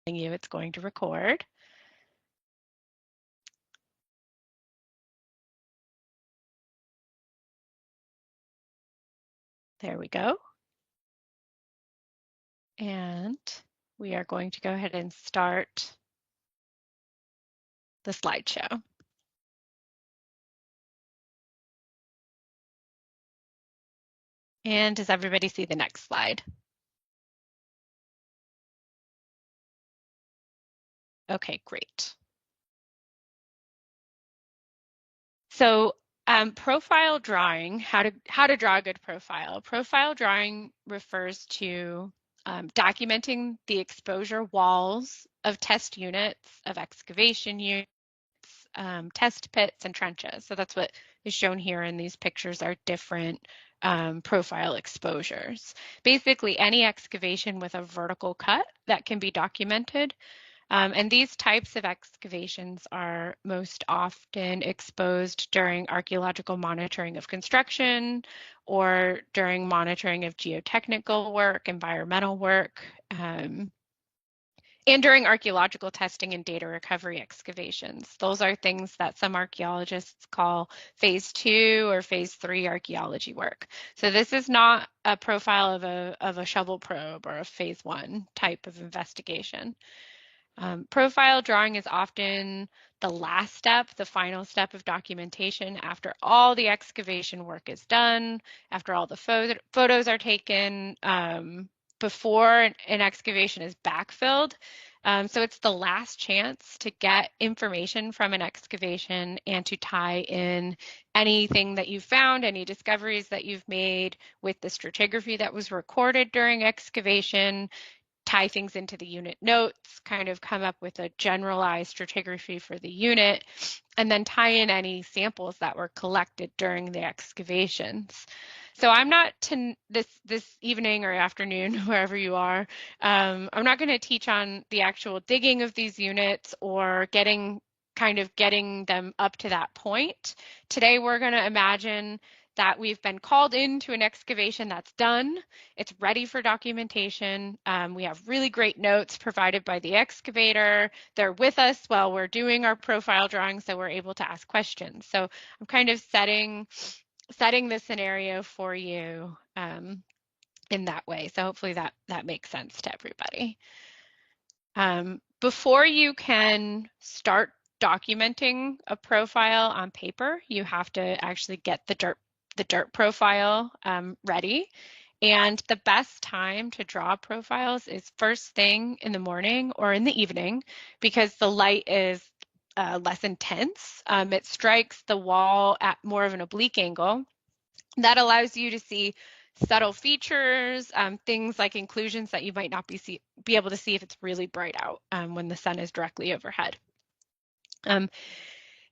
you it's going to record. There we go. And we are going to go ahead and start the slideshow. And does everybody see the next slide? Okay, great. So profile drawing, how to draw a good profile. Profile drawing refers to documenting the exposure walls of test units, of excavation units, test pits, and trenches. So that's what is shown here in these pictures are different profile exposures. Basically, any excavation with a vertical cut that can be documented. And these types of excavations are most often exposed during archaeological monitoring of construction or during monitoring of geotechnical work, environmental work, and during archaeological testing and data recovery excavations. Those are things that some archaeologists call phase 2 or phase 3 archaeology work. So this is not a profile of a shovel probe or a phase 1 type of investigation. Profile drawing is often the last step, the final step of documentation after all the excavation work is done, after all the photos are taken, before an excavation is backfilled. So it's the last chance to get information from an excavation and to tie in anything that you've found, any discoveries that you've made with the stratigraphy that was recorded during excavation, tie things into the unit notes, kind of come up with a generalized stratigraphy for the unit, and then tie in any samples that were collected during the excavations. So I'm not this evening or afternoon, wherever you are, I'm not going to teach on the actual digging of these units or getting them up to that point. Today we're going to imagine that we've been called into an excavation that's done. It's ready for documentation. We have really great notes provided by the excavator. They're with us while we're doing our profile drawing, so we're able to ask questions. So I'm kind of setting the scenario for you in that way. So hopefully that makes sense to everybody. Before you can start documenting a profile on paper, you have to actually get the dirt profile ready. And the best time to draw profiles is first thing in the morning or in the evening because the light is less intense. It strikes the wall at more of an oblique angle. That allows you to see subtle features, things like inclusions that you might not be able to see if it's really bright out when the sun is directly overhead.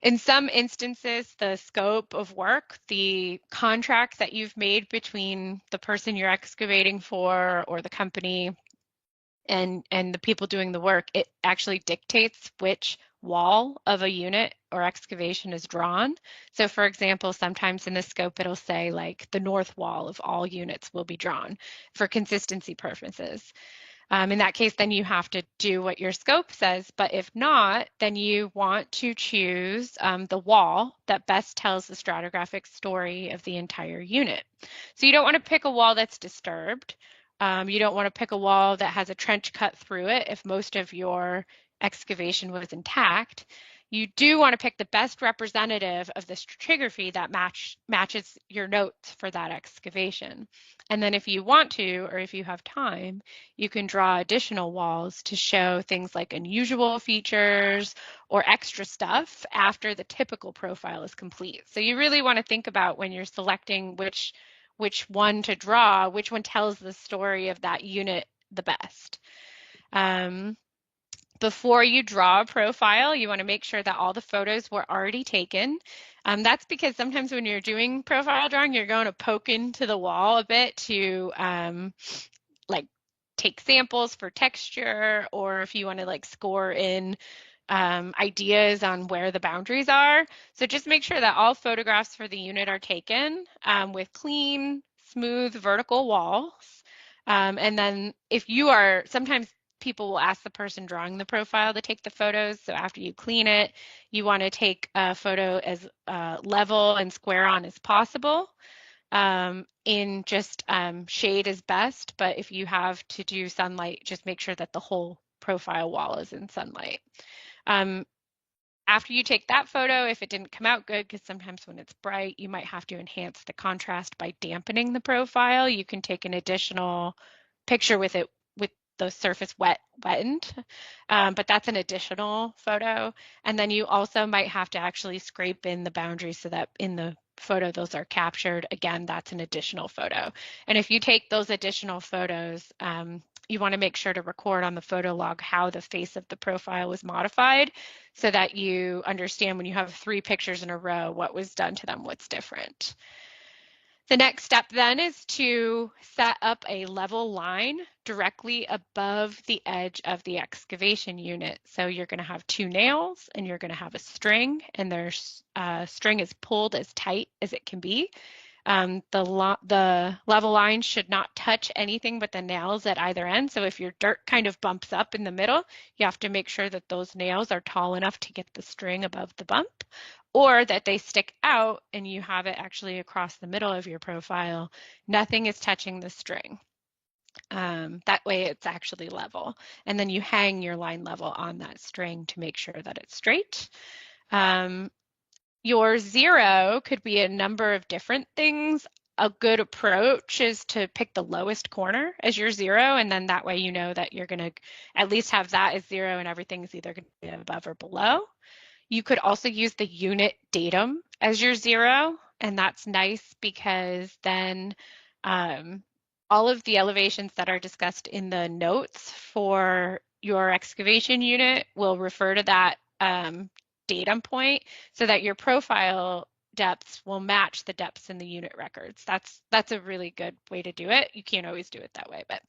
In some instances, the scope of work, the contract that you've made between the person you're excavating for or the company and the people doing the work, it actually dictates which wall of a unit or excavation is drawn. So for example, sometimes in the scope, it'll say like the north wall of all units will be drawn for consistency purposes. In that case, then you have to do what your scope says, but if not, then you want to choose the wall that best tells the stratigraphic story of the entire unit. So you don't want to pick a wall that's disturbed. You don't want to pick a wall that has a trench cut through it if most of your excavation was intact. You do want to pick the best representative of the stratigraphy that matches your notes for that excavation. And then if you want to, or if you have time, you can draw additional walls to show things like unusual features or extra stuff after the typical profile is complete. So you really want to think about when you're selecting which one to draw, which one tells the story of that unit the best. Before you draw a profile, you want to make sure that all the photos were already taken. That's because sometimes when you're doing profile drawing, you're going to poke into the wall a bit to like take samples for texture, or if you want to like score in ideas on where the boundaries are. So just make sure that all photographs for the unit are taken with clean, smooth, vertical walls. And then if you are, sometimes people will ask the person drawing the profile to take the photos. So after you clean it, you want to take a photo as level and square on as possible. In just shade is best, but if you have to do sunlight, just make sure that the whole profile wall is in sunlight. After you take that photo, if it didn't come out good, because sometimes when it's bright, you might have to enhance the contrast by dampening the profile. You can take an additional picture with it with the surface wettened, but that's an additional photo. And then you also might have to actually scrape in the boundaries so that in the photo those are captured. Again, that's an additional photo. And if you take those additional photos, you want to make sure to record on the photo log how the face of the profile was modified so that you understand when you have 3 pictures in a row what was done to them, what's different. The next step then is to set up a level line directly above the edge of the excavation unit. So you're going to have 2 nails and you're going to have a string, and their string is pulled as tight as it can be. The level line should not touch anything but the nails at either end. So if your dirt kind of bumps up in the middle, you have to make sure that those nails are tall enough to get the string above the bump, or that they stick out and you have it actually across the middle of your profile. Nothing is touching the string. That way it's actually level. And then you hang your line level on that string to make sure that it's straight. Your 0 could be a number of different things. A good approach is to pick the lowest corner as your 0, and then that way you know that you're going to at least have that as 0 and everything is either going to be above or below. You could also use the unit datum as your 0, and that's nice because then all of the elevations that are discussed in the notes for your excavation unit will refer to that datum point so that your profile depths will match the depths in the unit records. That's a really good way to do it. You can't always do it that way, but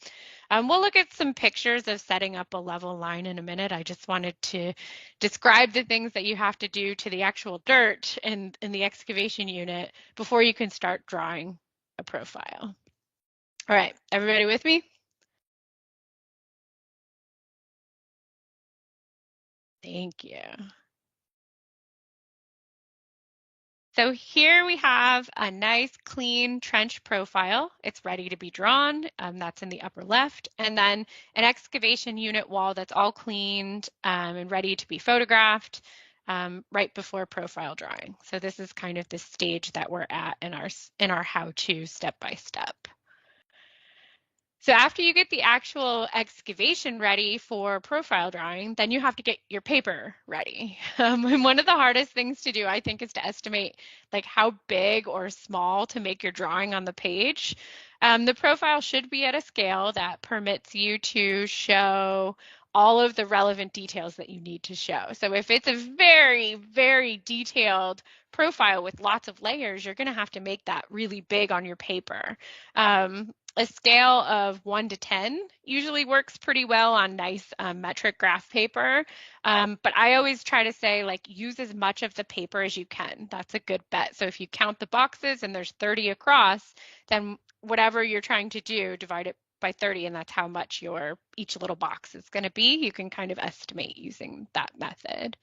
we'll look at some pictures of setting up a level line in a minute. I just wanted to describe the things that you have to do to the actual dirt in the excavation unit before you can start drawing a profile. All right, everybody with me? Thank you. So here we have a nice clean trench profile. It's ready to be drawn. That's in the upper left. And then an excavation unit wall that's all cleaned and ready to be photographed right before profile drawing. So this is kind of the stage that we're at in our how-to step-by-step. So after you get the actual excavation ready for profile drawing, then you have to get your paper ready. And one of the hardest things to do, I think, is to estimate like how big or small to make your drawing on the page. The profile should be at a scale that permits you to show all of the relevant details that you need to show. So if it's a very, very detailed profile with lots of layers, you're going to have to make that really big on your paper. A scale of 1 to 10 usually works pretty well on nice metric graph paper. But I always try to say, like, use as much of the paper as you can. That's a good bet. So if you count the boxes and there's 30 across, then whatever you're trying to do, divide it by 30, and that's how much each little box is going to be. You can kind of estimate using that method.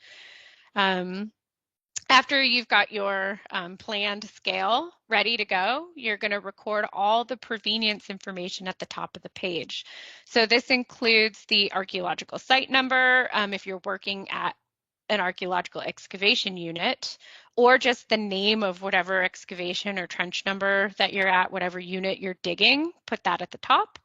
After you've got your planned scale ready to go, you're going to record all the provenience information at the top of the page. So this includes the archaeological site number if you're working at an archaeological excavation unit, or just the name of whatever excavation or trench number that you're at, whatever unit you're digging, put that at the top.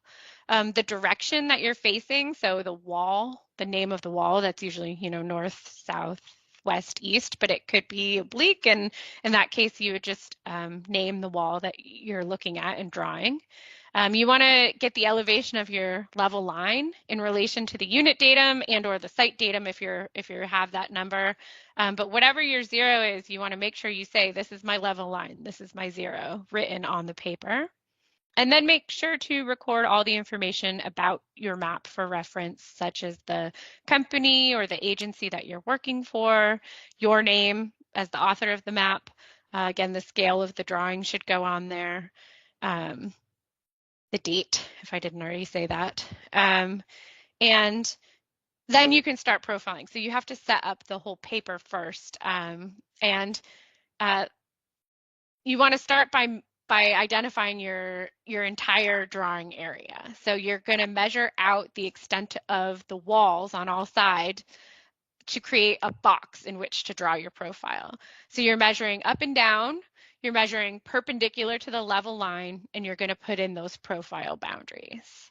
The direction that you're facing, so the wall, the name of the wall, that's usually, north, south, west, east, but it could be oblique, and in that case you would just name the wall that you're looking at and drawing. You want to get the elevation of your level line in relation to the unit datum and or the site datum if you have that number. But whatever your 0 is, you want to make sure you say, this is my level line, this is my 0, written on the paper. And then make sure to record all the information about your map for reference, such as the company or the agency that you're working for, your name as the author of the map. Again, the scale of the drawing should go on there. The date, if I didn't already say that. And And then you can start profiling. So you have to set up the whole paper first. And you want to start by identifying your entire drawing area. So you're going to measure out the extent of the walls on all sides to create a box in which to draw your profile. So you're measuring up and down, you're measuring perpendicular to the level line, and you're going to put in those profile boundaries.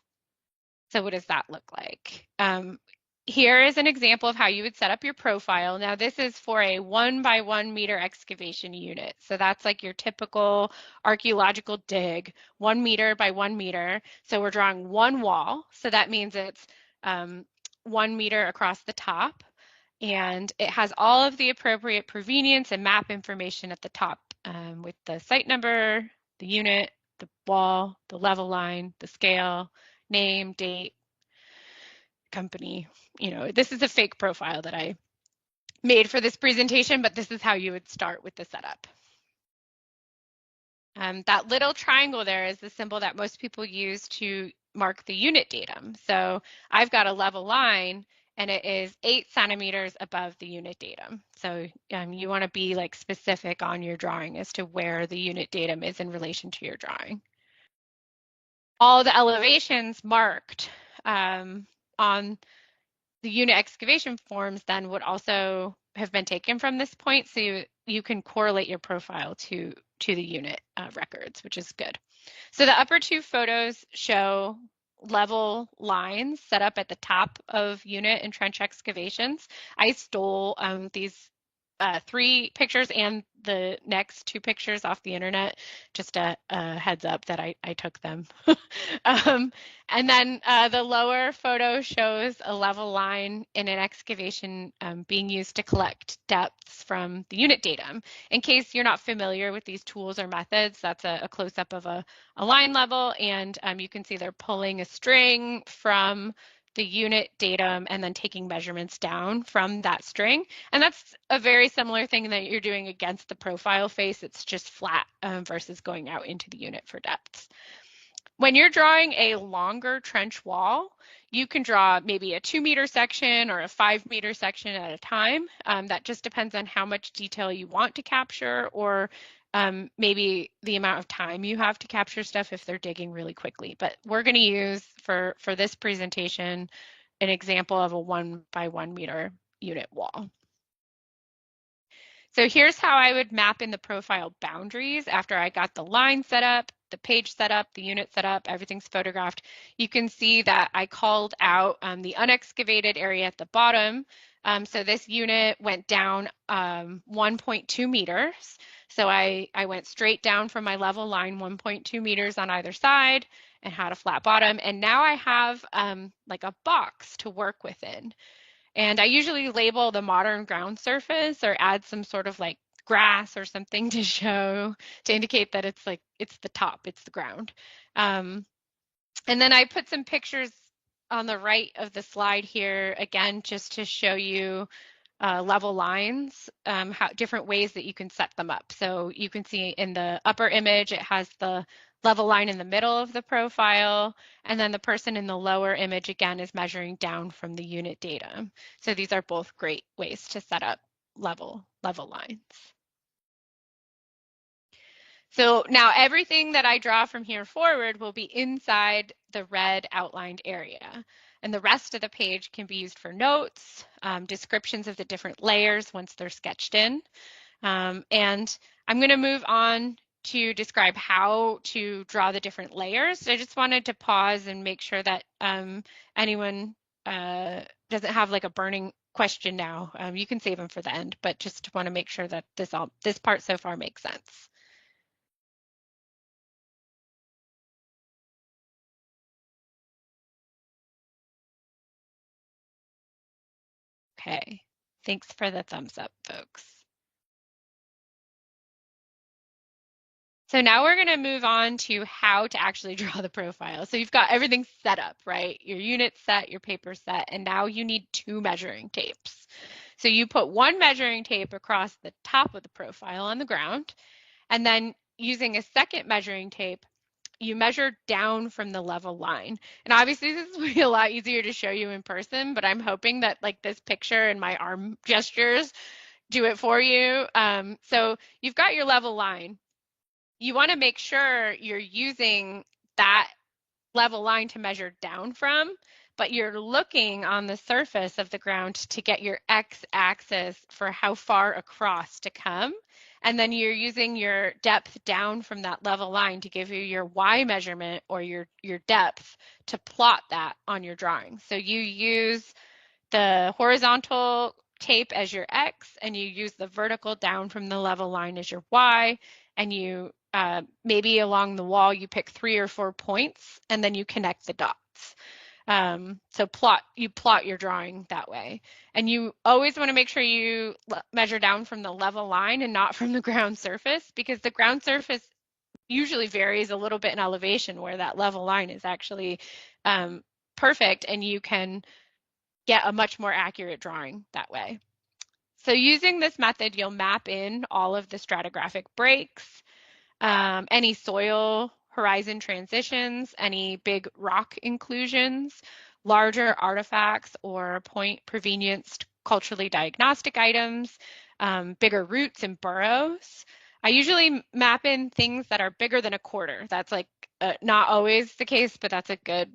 So what does that look like? Here is an example of how you would set up your profile. Now this is for a 1 by 1 meter excavation unit. So that's like your typical archaeological dig, 1 meter by 1 meter. So we're drawing one wall. So that means it's 1 meter across the top. And it has all of the appropriate provenience and map information at the top with the site number, the unit, the wall, the level line, the scale, name, date, company. You know, this is a fake profile that I made for this presentation, but this is how you would start with the setup. That little triangle there is the symbol that most people use to mark the unit datum. So I've got a level line and it is 8 centimeters above the unit datum. So you want to be like specific on your drawing as to where the unit datum is in relation to your drawing. All the elevations marked on the unit excavation forms then would also have been taken from this point, so you can correlate your profile to the unit records, which is good. So the upper two photos show level lines set up at the top of unit and trench excavations. I stole these 3 pictures and the next 2 pictures off the internet, just a heads up that I took them. And then the lower photo shows a level line in an excavation being used to collect depths from the unit datum. In case you're not familiar with these tools or methods, that's a close-up of a line level, and you can see they're pulling a string from the unit datum and then taking measurements down from that string. And that's a very similar thing that you're doing against the profile face. It's just flat versus going out into the unit for depths. When you're drawing a longer trench wall, you can draw maybe a 2-meter section or a 5-meter section at a time. That just depends on how much detail you want to capture, or maybe the amount of time you have to capture stuff if they're digging really quickly. But we're going to use for this presentation an example of a 1 by 1 meter unit wall. So here's how I would map in the profile boundaries after I got the line set up, the page set up, the unit set up, everything's photographed. You can see that I called out the unexcavated area at the bottom. So this unit went down 1.2 meters. So I went straight down from my level line 1.2 meters on either side and had a flat bottom. And now I have like a box to work within. And I usually label the modern ground surface or add some sort of like grass or something to show, to indicate that it's like, it's the top, it's the ground. And then I put some pictures on the right of the slide here, again, just to show you level lines, how different ways that you can set them up. So you can see in the upper image, it has the level line in the middle of the profile, and then the person in the lower image again is measuring down from the unit datum. So these are both great ways to set up level lines. So now everything that I draw from here forward will be inside the red outlined area. And the rest of the page can be used for notes, descriptions of the different layers once they're sketched in. And I'm going to move on to describe how to draw the different layers. I just wanted to pause and make sure that anyone doesn't have like a burning question now. You can save them for the end, but just want to make sure that this part so far makes sense. Okay, thanks for the thumbs up, folks. So now we're going to move on to how to actually draw the profile. So you've got everything set up, right? Your unit set, your paper set, and now you need 2 measuring tapes. So you put 1 measuring tape across the top of the profile on the ground, and then using a second measuring tape, you measure down from the level line. And obviously this would be a lot easier to show you in person, but I'm hoping that like this picture and my arm gestures do it for you. So you've got your level line. You want to make sure you're using that level line to measure down from, but you're looking on the surface of the ground to get your x-axis for how far across to come. And then you're using your depth down from that level line to give you your y measurement or your depth to plot that on your drawing. So you use the horizontal tape as your x, and you use the vertical down from the level line as your y, and you maybe along the wall you pick 3 or 4 points, and then you connect the dots. So you plot your drawing that way. And you always want to make sure you measure down from the level line and not from the ground surface, because the ground surface usually varies a little bit in elevation where that level line is actually perfect, and you can get a much more accurate drawing that way. So using this method, you'll map in all of the stratigraphic breaks, any soil horizon transitions, any big rock inclusions, larger artifacts or point provenienced culturally diagnostic items, bigger roots and burrows. I usually map in things that are bigger than a quarter. That's like not always the case, but that's a good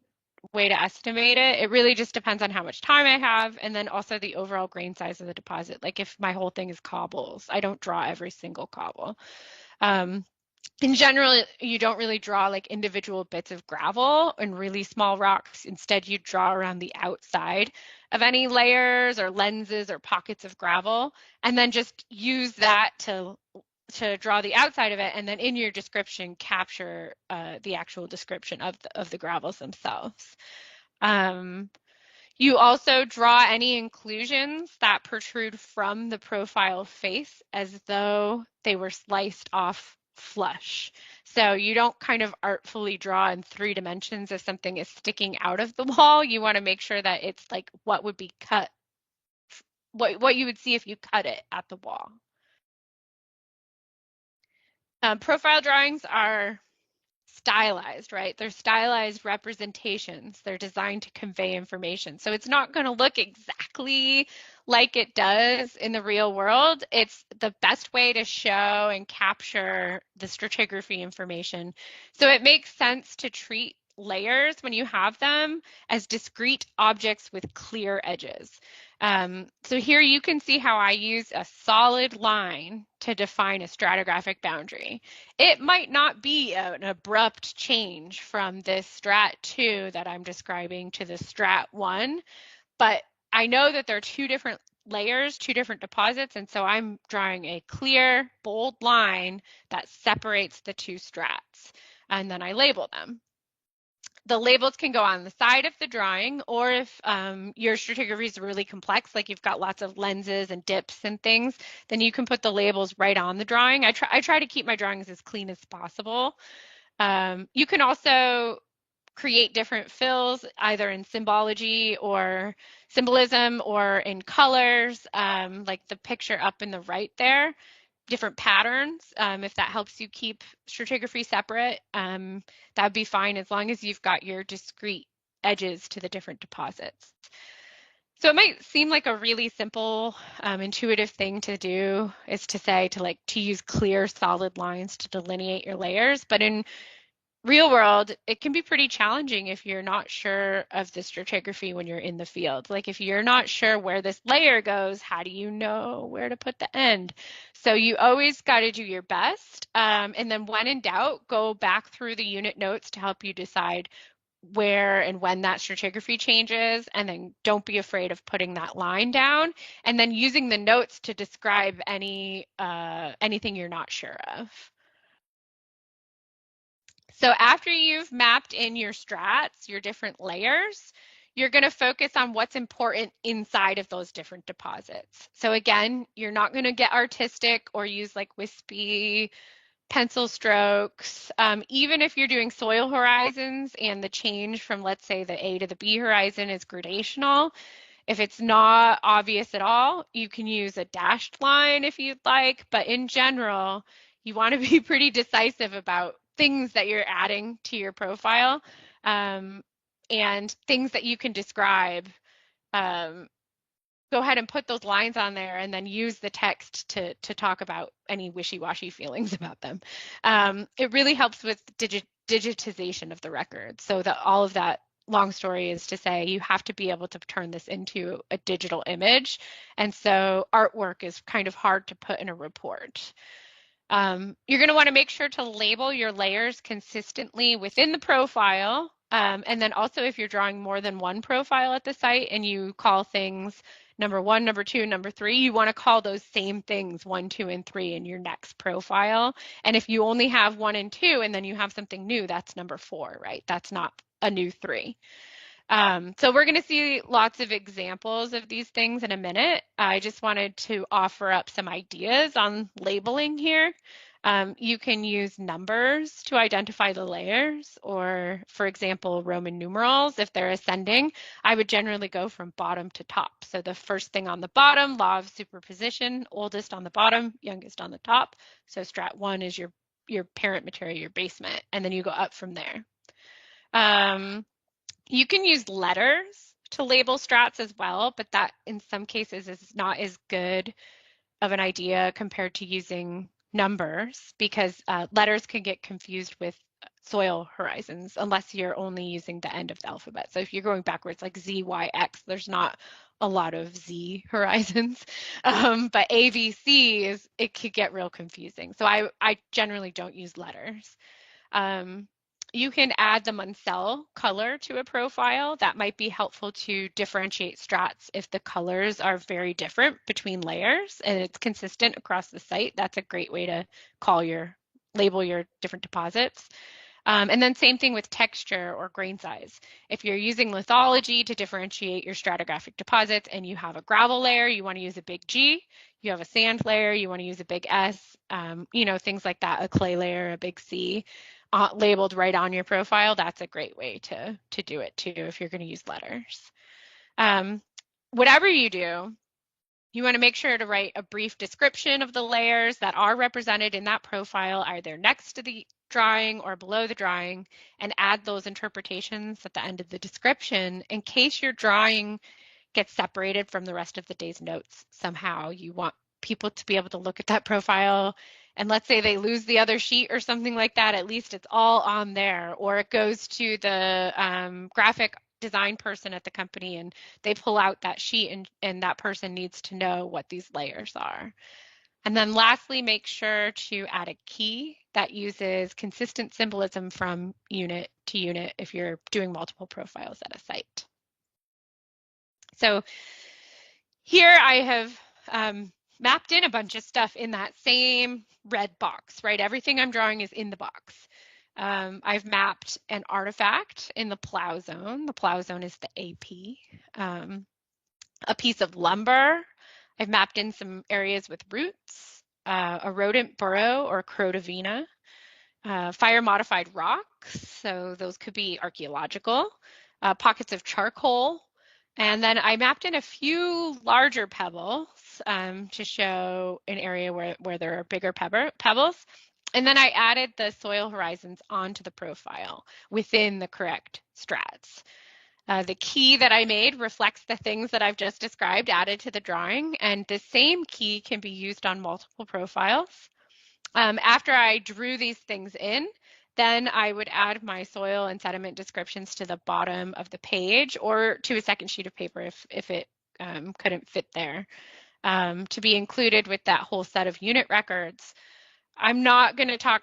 way to estimate it. It really just depends on how much time I have, and then also the overall grain size of the deposit. Like if my whole thing is cobbles, I don't draw every single cobble. In general, you don't really draw like individual bits of gravel and really small rocks. Instead, you draw around the outside of any layers or lenses or pockets of gravel, and then just use that to draw the outside of it, and then in your description capture the actual description of the gravels themselves. You also draw any inclusions that protrude from the profile face as though they were sliced off flush. So you don't kind of artfully draw in 3 dimensions if something is sticking out of the wall. You want to make sure that it's like what would be cut, what you would see if you cut it at the wall. Profile drawings are stylized, right? They're stylized representations. They're designed to convey information. So it's not going to look exactly like it does in the real world. It's the best way to show and capture the stratigraphy information. So it makes sense to treat layers when you have them as discrete objects with clear edges. So here you can see how I use a solid line to define a stratigraphic boundary. It might not be an abrupt change from this strat 2 that I'm describing to the strat 1, but I know that there are 2 different layers, 2 different deposits, and so I'm drawing a clear, bold line that separates the 2 strats, and then I label them. The labels can go on the side of the drawing, or if your stratigraphy is really complex, like you've got lots of lenses and dips and things, then you can put the labels right on the drawing. I try to keep my drawings as clean as possible. You can also create different fills, either in symbology or symbolism or in colors, like the picture up in the right there. Different patterns, if that helps you keep stratigraphy separate, that'd be fine as long as you've got your discrete edges to the different deposits. So it might seem like a really simple, intuitive thing to do is to say to use clear, solid lines to delineate your layers, but in real world, it can be pretty challenging if you're not sure of the stratigraphy when you're in the field. Like if you're not sure where this layer goes, how do you know where to put the end? So you always got to do your best. And then when in doubt, go back through the unit notes to help you decide where and when that stratigraphy changes, and then don't be afraid of putting that line down, and then using the notes to describe anything you're not sure of. So after you've mapped in your strats, your different layers, you're going to focus on what's important inside of those different deposits. So again, you're not going to get artistic or use like wispy pencil strokes. Even if you're doing soil horizons and the change from, let's say, the A to the B horizon is gradational, if it's not obvious at all, you can use a dashed line if you'd like, but in general, you want to be pretty decisive about things that you're adding to your profile, and things that you can describe. Go ahead and put those lines on there and then use the text to talk about any wishy-washy feelings about them. It really helps with digitization of the record. So that all of that long story is to say you have to be able to turn this into a digital image. And so artwork is kind of hard to put in a report. You're going to want to make sure to label your layers consistently within the profile. And then also if you're drawing more than one profile at the site and you call things number 1, number 2, number 3, you want to call those same things 1, 2, and 3 in your next profile. And if you only have 1 and 2 and then you have something new, that's number 4, right? That's not a new 3. So we're going to see lots of examples of these things in a minute. I just wanted to offer up some ideas on labeling here. You can use numbers to identify the layers, or for example, Roman numerals. If they're ascending, I would generally go from bottom to top. So the first thing on the bottom, law of superposition, oldest on the bottom, youngest on the top. So strat 1 is your parent material, your basement, and then you go up from there. You can use letters to label strats as well, but that in some cases is not as good of an idea compared to using numbers, because letters can get confused with soil horizons unless you're only using the end of the alphabet. So if you're going backwards like Z, Y, X, there's not a lot of Z horizons, but A, B, C it could get real confusing. So I generally don't use letters. You can add the Munsell color to a profile. That might be helpful to differentiate strats if the colors are very different between layers and it's consistent across the site. That's a great way to label your different deposits. And then same thing with texture or grain size. If you're using lithology to differentiate your stratigraphic deposits and you have a gravel layer, you want to use a big G. You have a sand layer, you want to use a big S, things like that, a clay layer, a big C, labeled right on your profile. That's a great way to do it too if you're going to use letters. Whatever you do, you want to make sure to write a brief description of the layers that are represented in that profile, either next to the drawing or below the drawing, and add those interpretations at the end of the description in case your drawing gets separated from the rest of the day's notes somehow. You want people to be able to look at that profile, and let's say they lose the other sheet or something like that, at least it's all on there, or it goes to the graphic design person at the company and they pull out that sheet and that person needs to know what these layers are. And then lastly, make sure to add a key that uses consistent symbolism from unit to unit if you're doing multiple profiles at a site. So here I have mapped in a bunch of stuff in that same red box, right? Everything I'm drawing is in the box. I've mapped an artifact in the plow zone. The plow zone is the AP. A piece of lumber. I've mapped in some areas with roots, a rodent burrow or crotavina, fire modified rocks. So those could be archaeological, pockets of charcoal. And then I mapped in a few larger pebbles to show an area where there are bigger pebbles. And then I added the soil horizons onto the profile within the correct strats. The key that I made reflects the things that I've just described added to the drawing, and the same key can be used on multiple profiles. After I drew these things in, then I would add my soil and sediment descriptions to the bottom of the page or to a second sheet of paper if it couldn't fit there, to be included with that whole set of unit records. I'm not going to talk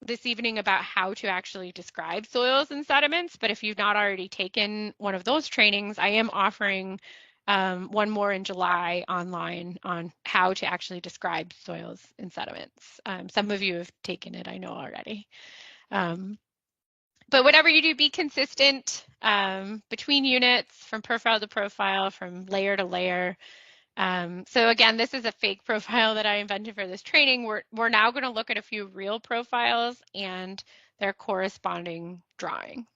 this evening about how to actually describe soils and sediments, but if you've not already taken one of those trainings, I am offering one more in July online on how to actually describe soils and sediments. Some of you have taken it, I know already. But whatever you do, be consistent between units, from profile to profile, from layer to layer. So again, this is a fake profile that I invented for this training. We're now going to look at a few real profiles and their corresponding drawings.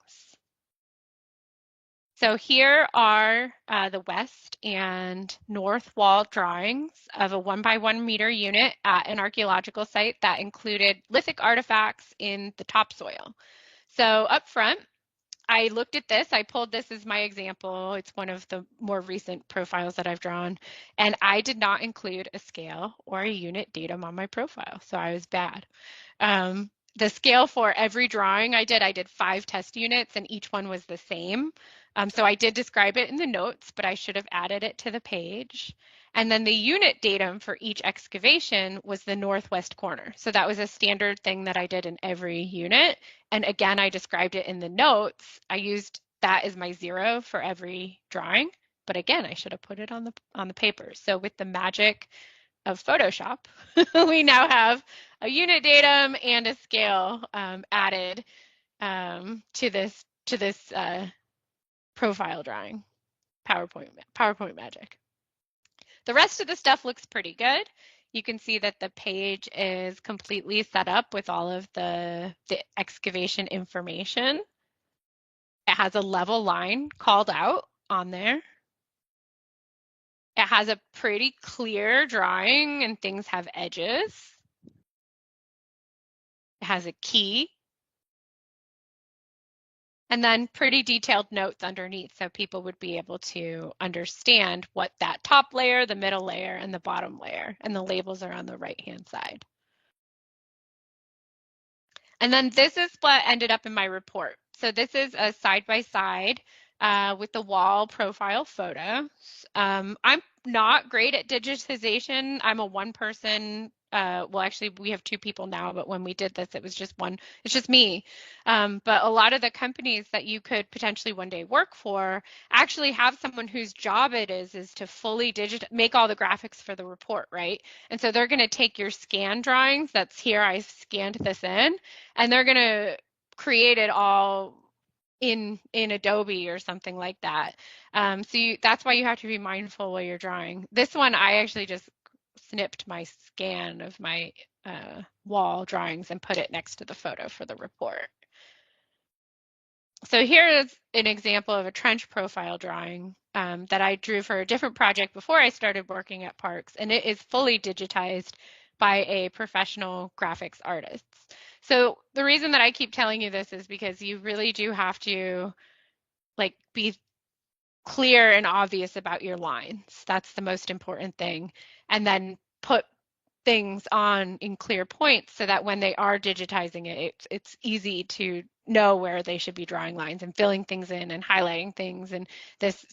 So here are the west and north wall drawings of a 1 by 1 meter unit at an archaeological site that included lithic artifacts in the topsoil. So up front, I looked at this, I pulled this as my example. It's one of the more recent profiles that I've drawn, and I did not include a scale or a unit datum on my profile, so I was bad. The scale for every drawing I did 5 test units and each one was the same. So I did describe it in the notes, but I should have added it to the page. And then the unit datum for each excavation was the northwest corner. So that was a standard thing that I did in every unit. And again, I described it in the notes. I used that as my 0 for every drawing. But again, I should have put it on the paper. So with the magic of Photoshop, we now have a unit datum and a scale added to this profile drawing. PowerPoint magic. The rest of the stuff looks pretty good. You can see that the page is completely set up with all of the excavation information. It has a level line called out on there. It has a pretty clear drawing and things have edges. It has a key. And then pretty detailed notes underneath so people would be able to understand what that top layer, the middle layer, and the bottom layer, and the labels are on the right-hand side. And then this is what ended up in my report. So this is a side-by-side with the wall profile photos. I'm not great at digitization. I'm a one-person, well, actually, we have 2 people now, but when we did this, it was just one. It's just me. But a lot of the companies that you could potentially one day work for actually have someone whose job it is to fully make all the graphics for the report, right? And so they're going to take your scan drawings. That's here. I scanned this in, and they're going to create it all in Adobe or something like that. That's why you have to be mindful while you're drawing. This one, I actually just snipped my scan of my wall drawings and put it next to the photo for the report. So here is an example of a trench profile drawing that I drew for a different project before I started working at Parks, and it is fully digitized by a professional graphics artist. So the reason that I keep telling you this is because you really do have to be clear and obvious about your lines. That's the most important thing. And then put things on in clear points so that when they are digitizing it, it's easy to know where they should be drawing lines and filling things in and highlighting things and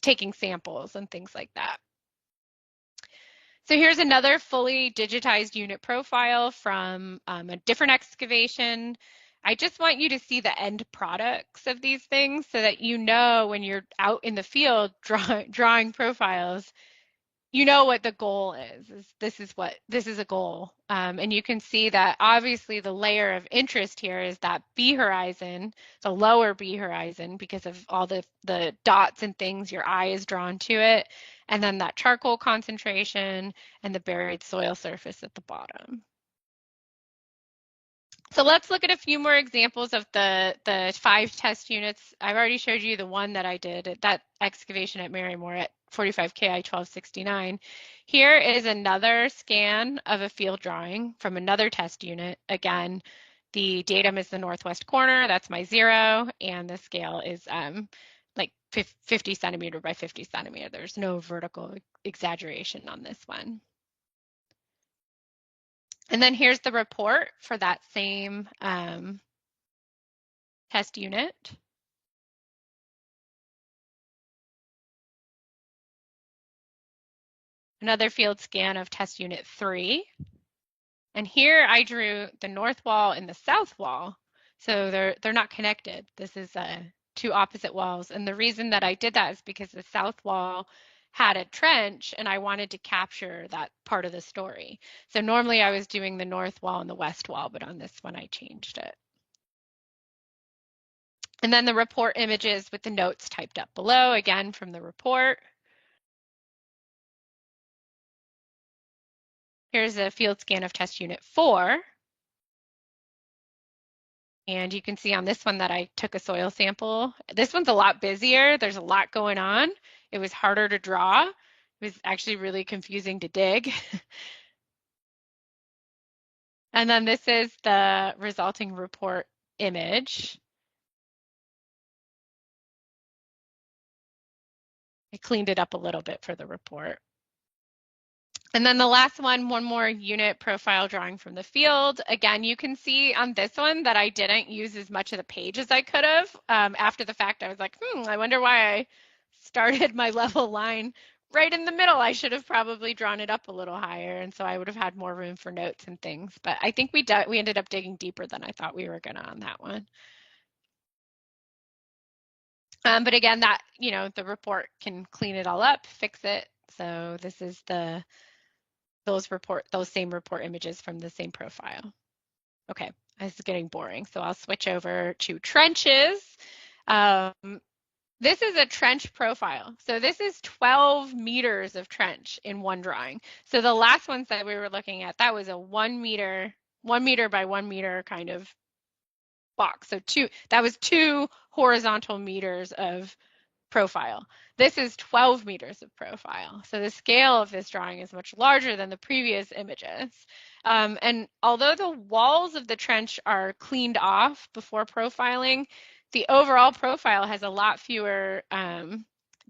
taking samples and things like that. So here's another fully digitized unit profile from a different excavation. I just want you to see the end products of these things so that you know when you're out in the field drawing profiles, you know what the goal is this is a goal. And you can see that obviously the layer of interest here is that B horizon, the lower B horizon, because of all the dots and things, your eye is drawn to it. And then that charcoal concentration and the buried soil surface at the bottom. So let's look at a few more examples of the 5 test units. I've already showed you the one that I did at that excavation at Marymore at 45 KI 1269. Here is another scan of a field drawing from another test unit. Again, the datum is the northwest corner, that's my 0, and the scale is like 50 centimeter by 50 centimeter. There's no vertical exaggeration on this one. And then here's the report for that same test unit. Another field scan of test unit 3. And here I drew the north wall and the south wall. So they're not connected. This is 2 opposite walls. And the reason that I did that is because the south wall had a trench and I wanted to capture that part of the story. So normally I was doing the north wall and the west wall, but on this one I changed it. And then the report images with the notes typed up below, again from the report. Here's a field scan of test unit 4. And you can see on this one that I took a soil sample. This one's a lot busier. There's a lot going on. It was harder to draw. It was actually really confusing to dig. And then this is the resulting report image. I cleaned it up a little bit for the report. And then the last one more unit profile drawing from the field. Again, you can see on this one that I didn't use as much of the page as I could have. After the fact, I was like, I wonder why I started my level line right in the middle. I should have probably drawn it up a little higher, and so I would have had more room for notes and things. But I think we ended up digging deeper than I thought we were gonna on that one. But again, that, the report can clean it all up, fix it. So this is those same report images from the same profile. Okay, this is getting boring, so I'll switch over to trenches. This is a trench profile. So this is 12 meters of trench in one drawing. So the last ones that we were looking at, that was a 1 meter by 1 meter kind of box. So that was 2 horizontal meters of profile. This is 12 meters of profile. So the scale of this drawing is much larger than the previous images. And although the walls of the trench are cleaned off before profiling, the overall profile has a lot fewer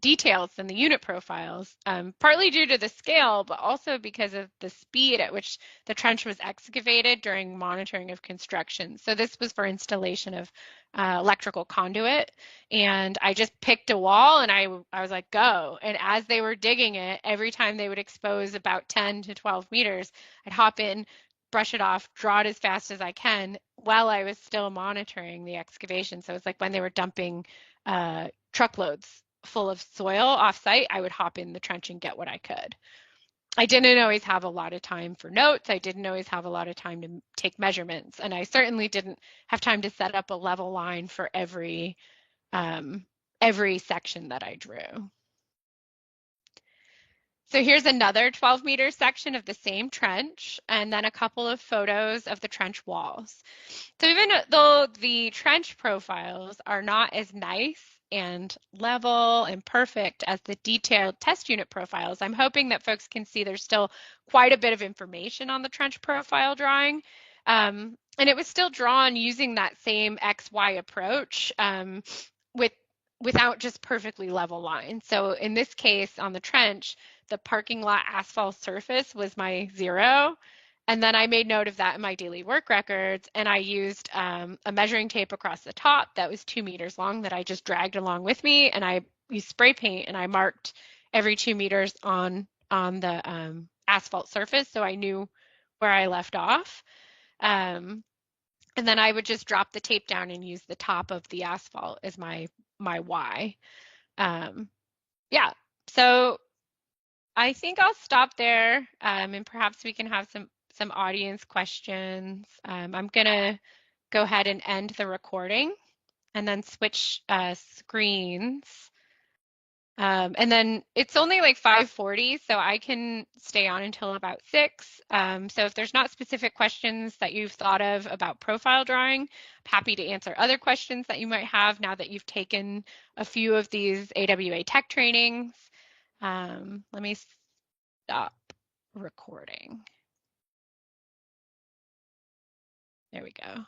details than the unit profiles, partly due to the scale, but also because of the speed at which the trench was excavated during monitoring of construction. So this was for installation of electrical conduit, and I just picked a wall and I was like, go. And as they were digging it, every time they would expose about 10 to 12 meters, I'd hop in, brush it off, draw it as fast as I can while I was still monitoring the excavation. So it's like when they were dumping truckloads full of soil off site, I would hop in the trench and get what I could. I didn't always have a lot of time for notes. I didn't always have a lot of time to take measurements. And I certainly didn't have time to set up a level line for every section that I drew. So here's another 12-meter section of the same trench, and then a couple of photos of the trench walls. So even though the trench profiles are not as nice and level and perfect as the detailed test unit profiles, I'm hoping that folks can see there's still quite a bit of information on the trench profile drawing. And it was still drawn using that same XY approach without just perfectly level lines. So in this case, on the trench, the parking lot asphalt surface was my 0. And then I made note of that in my daily work records, and I used a measuring tape across the top that was 2 meters long that I just dragged along with me, and I used spray paint and I marked every 2 meters on the asphalt surface, so I knew where I left off. And then I would just drop the tape down and use the top of the asphalt as my Y. Yeah, so I think I'll stop there, and perhaps we can have some audience questions. I'm gonna go ahead and end the recording and then switch screens. And then it's only like 5:40, so I can stay on until about 6. So if there's not specific questions that you've thought of about profile drawing, I'm happy to answer other questions that you might have now that you've taken a few of these AWA tech trainings. Let me stop recording. There we go.